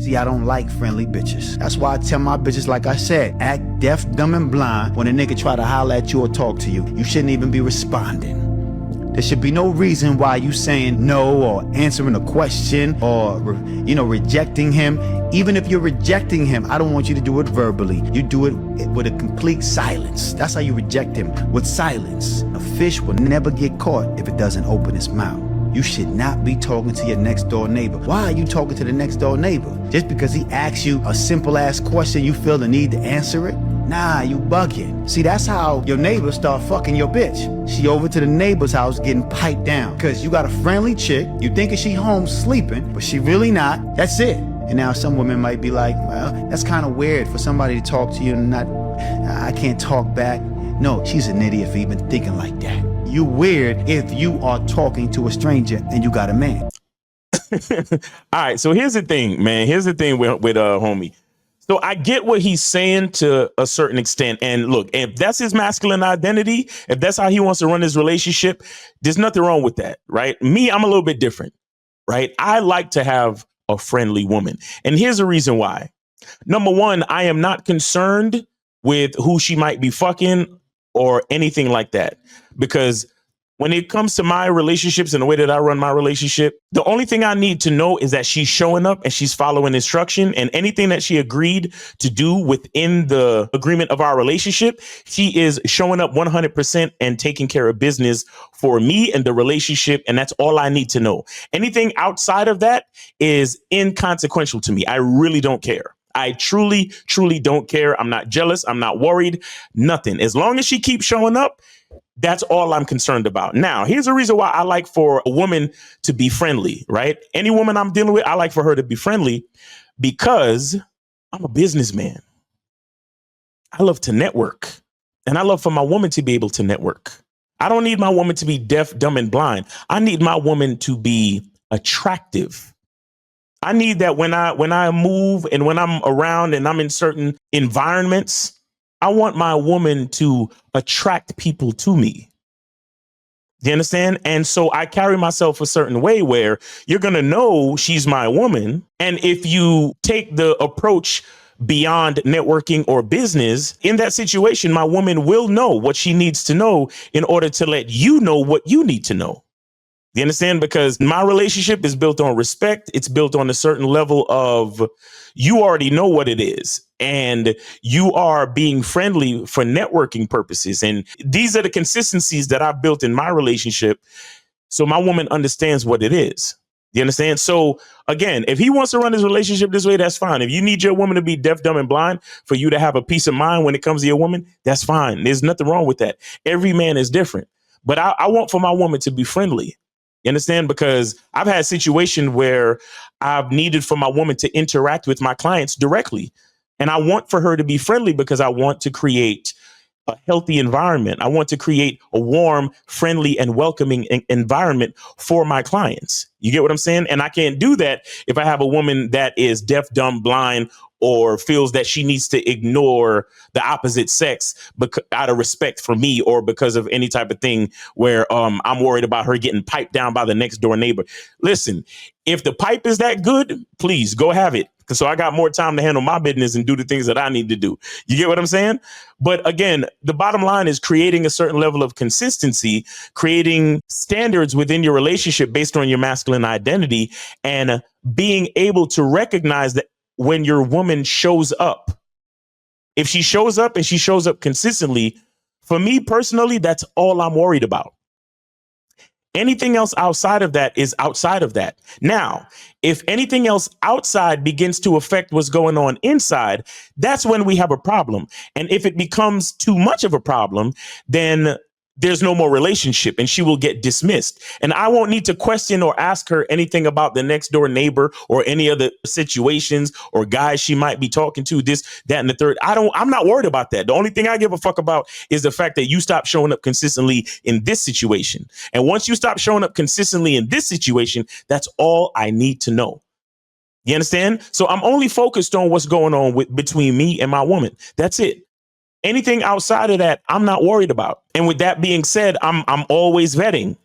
See, I don't like friendly bitches. That's why I tell my bitches, like I said, act deaf, dumb, and blind when a nigga try to holler at you or talk to you. You shouldn't even be responding. There should be no reason why you saying no or answering a question or, rejecting him. Even if you're rejecting him, I don't want you to do it verbally. You do it with a complete silence. That's how you reject him, with silence. A fish will never get caught if it doesn't open its mouth. You should not be talking to your next door neighbor. Why are you talking to the next door neighbor? Just because he asks you a simple ass question, you feel the need to answer it? Nah, you bugging. See, that's how your neighbors start fucking your bitch. She over to the neighbor's house getting piped down. Cause you got a friendly chick, you thinking she home sleeping, but she really not. That's it. And now some women might be like, well, that's kind of weird for somebody to talk to you and I can't talk back. No, she's an idiot for even thinking like that. You weird if you are talking to a stranger and you got a man. All right, so here's the thing, man. Here's the thing with homie. So I get what he's saying to a certain extent. And look, if that's his masculine identity, if that's how he wants to run his relationship, there's nothing wrong with that, right? Me, I'm a little bit different, right? I like to have a friendly woman. And here's the reason why. Number one, I am not concerned with who she might be fucking or anything like that. Because when it comes to my relationships and the way that I run my relationship, the only thing I need to know is that she's showing up and she's following instruction, and anything that she agreed to do within the agreement of our relationship, she is showing up 100% and taking care of business for me and the relationship. And that's all I need to know. Anything outside of that is inconsequential to me. I really don't care. I truly, truly don't care. I'm not jealous. I'm not worried. Nothing. As long as she keeps showing up, that's all I'm concerned about. Now, here's a reason why I like for a woman to be friendly, right? Any woman I'm dealing with, I like for her to be friendly because I'm a businessman. I love to network, and I love for my woman to be able to network. I don't need my woman to be deaf, dumb, and blind. I need my woman to be attractive. I need that when I move and when I'm around and I'm in certain environments, I want my woman to attract people to me. Do you understand? And so I carry myself a certain way where you're going to know she's my woman. And if you take the approach beyond networking or business, in that situation, my woman will know what she needs to know in order to let you know what you need to know. You understand? Because my relationship is built on respect. It's built on a certain level of you already know what it is. And you are being friendly for networking purposes. And these are the consistencies that I've built in my relationship. So my woman understands what it is. You understand? So again, if he wants to run his relationship this way, that's fine. If you need your woman to be deaf, dumb, and blind for you to have a peace of mind when it comes to your woman, that's fine. There's nothing wrong with that. Every man is different. But I want for my woman to be friendly. You understand? Because I've had situations where I've needed for my woman to interact with my clients directly. And I want for her to be friendly because I want to create a healthy environment. I want to create a warm, friendly, and welcoming environment for my clients. You get what I'm saying? And I can't do that if I have a woman that is deaf, dumb, blind, or feels that she needs to ignore the opposite sex out of respect for me or because of any type of thing where I'm worried about her getting piped down by the next door neighbor. Listen, if the pipe is that good, please go have it. So I got more time to handle my business and do the things that I need to do. You get what I'm saying? But again, the bottom line is creating a certain level of consistency, creating standards within your relationship based on your masculine identity, and being able to recognize that when your woman shows up, if she shows up and she shows up consistently, for me personally, that's all I'm worried about. Anything else outside of that is outside of that. Now, if anything else outside begins to affect what's going on inside, that's when we have a problem. And if it becomes too much of a problem, then there's no more relationship and she will get dismissed. And I won't need to question or ask her anything about the next door neighbor or any other situations or guys she might be talking to, this, that, and the third. I'm not worried about that. The only thing I give a fuck about is the fact that you stop showing up consistently in this situation. And once you stop showing up consistently in this situation, that's all I need to know. You understand? So I'm only focused on what's going on between me and my woman. That's it. Anything outside of that, I'm not worried about. And with that being said, I'm always vetting.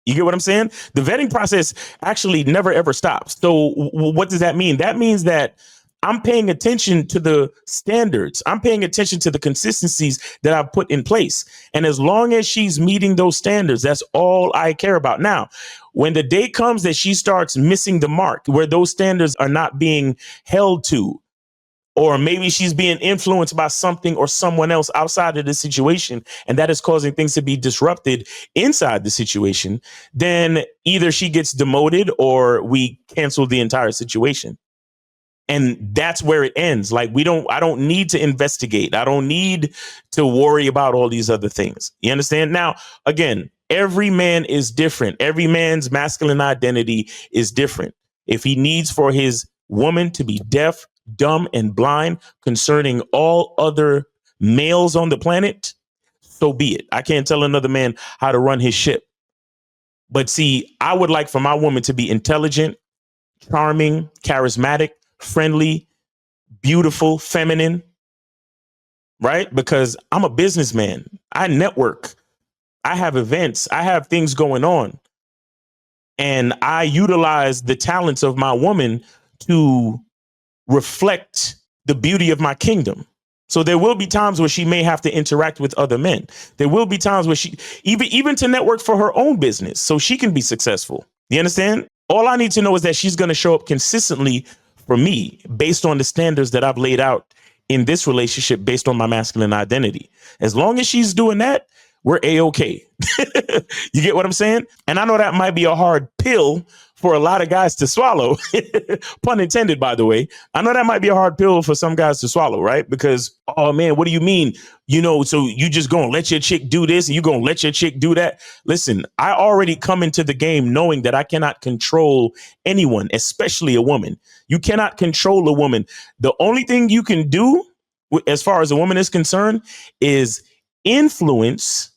You get what I'm saying? The vetting process actually never ever stops. So what does that mean? That means that I'm paying attention to the standards. I'm paying attention to the consistencies that I've put in place. And as long as she's meeting those standards, that's all I care about. Now, when the day comes that she starts missing the mark, where those standards are not being held to, or maybe she's being influenced by something or someone else outside of the situation, and that is causing things to be disrupted inside the situation, then either she gets demoted or we cancel the entire situation. And that's where it ends. Like, I don't need to investigate. I don't need to worry about all these other things. You understand? Now, again, every man is different. Every man's masculine identity is different. If he needs for his woman to be deaf, dumb, and blind concerning all other males on the planet, so be it. I can't tell another man how to run his ship. But see, I would like for my woman to be intelligent, charming, charismatic, friendly, beautiful, feminine, right? Because I'm a businessman. I network. I have events. I have things going on. And I utilize the talents of my woman to reflect the beauty of my kingdom. So there will be times where she may have to interact with other men. There will be times where she even to network for her own business so she can be successful. You understand? All I need to know is that she's going to show up consistently for me based on the standards that I've laid out in this relationship based on my masculine identity. As long as she's doing that, we're A-okay. You get what I'm saying? And I know that might be a hard pill for a lot of guys to swallow. Pun intended, by the way. I know that might be a hard pill for some guys to swallow, right? Because, oh man, what do you mean? You know, so you just gonna let your chick do this and you gonna let your chick do that? Listen, I already come into the game knowing that I cannot control anyone, especially a woman. You cannot control a woman. The only thing you can do as far as a woman is concerned is influence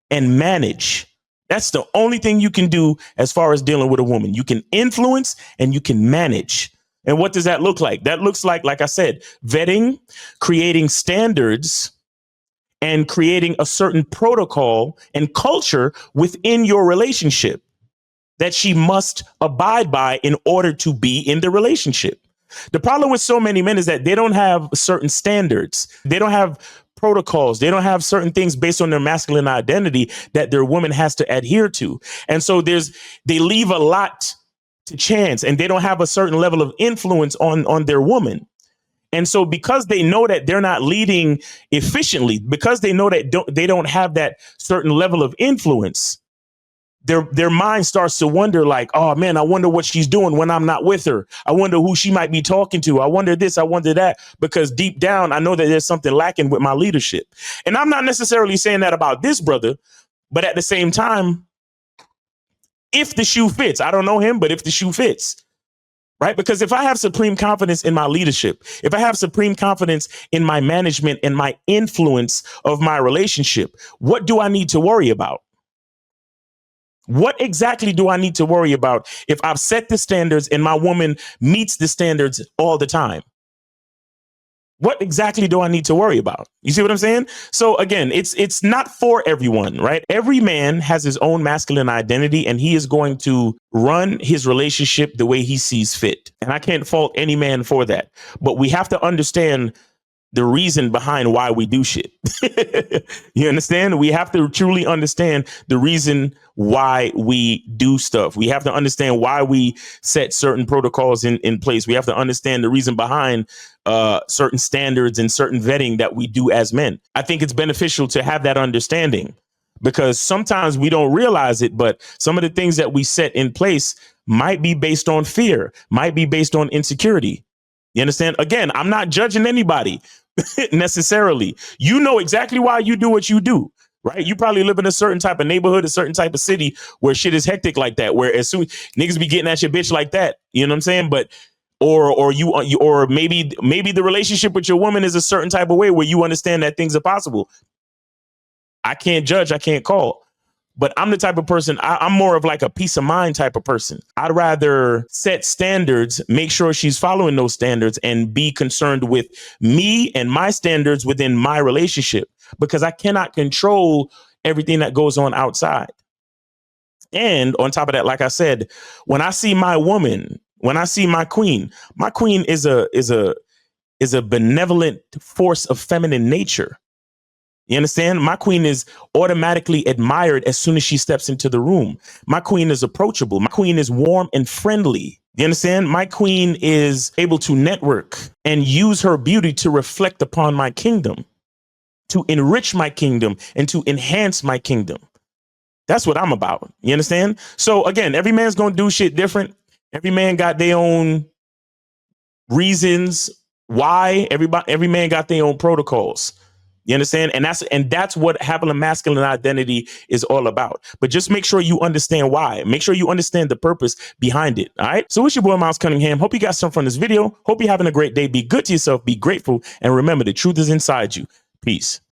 and manage. That's the only thing you can do as far as dealing with a woman. You can influence and you can manage. And what does that look like? That looks like I said, vetting, creating standards, and creating a certain protocol and culture within your relationship that she must abide by in order to be in the relationship. The problem with so many men is that they don't have certain standards. They don't have protocols. They don't have certain things based on their masculine identity that their woman has to adhere to. And so they leave a lot to chance, and they don't have a certain level of influence on their woman. And so because they know that they're not leading efficiently, because they know that they don't have that certain level of influence, their mind starts to wonder like, oh man, I wonder what she's doing when I'm not with her. I wonder who she might be talking to. I wonder this, I wonder that, because deep down, I know that there's something lacking with my leadership. And I'm not necessarily saying that about this brother, but at the same time, if the shoe fits, I don't know him, but if the shoe fits, right? Because if I have supreme confidence in my leadership, if I have supreme confidence in my management and my influence of my relationship, what do I need to worry about? What exactly do I need to worry about if I've set the standards and my woman meets the standards all the time? What exactly do I need to worry about? You see what I'm saying? So again, it's not for everyone, right? Every man has his own masculine identity and he is going to run his relationship the way he sees fit. And I can't fault any man for that. But we have to understand the reason behind why we do shit. You understand? We have to truly understand the reason why we do stuff. We have to understand why we set certain protocols in place. We have to understand the reason behind certain standards and certain vetting that we do as men. I think it's beneficial to have that understanding because sometimes we don't realize it, but some of the things that we set in place might be based on fear, might be based on insecurity. You understand? Again, I'm not judging anybody necessarily. You know exactly why you do what you do, right? You probably live in a certain type of neighborhood, a certain type of city where shit is hectic like that, where as soon niggas be getting at your bitch like that, you know what I'm saying? But or maybe the relationship with your woman is a certain type of way where you understand that things are possible. I can't judge, I can't call. But I'm the type of person, I'm more of like a peace of mind type of person. I'd rather set standards, make sure she's following those standards and be concerned with me and my standards within my relationship because I cannot control everything that goes on outside. And on top of that, like I said, when I see my woman, when I see my queen is a benevolent force of feminine nature. You understand? My queen is automatically admired as soon as she steps into the room. My queen is approachable. My queen is warm and friendly. You understand? My queen is able to network and use her beauty to reflect upon my kingdom, to enrich my kingdom and to enhance my kingdom. That's what I'm about. You understand? So again, every man's going to do shit different. Every man got their own reasons why. Every man got their own protocols. You understand? And that's what having a masculine identity is all about. But just make sure you understand why. Make sure you understand the purpose behind it. All right. So it's your boy Miles Cunningham. Hope you got something from this video. Hope you're having a great day. Be good to yourself. Be grateful. And remember, the truth is inside you. Peace.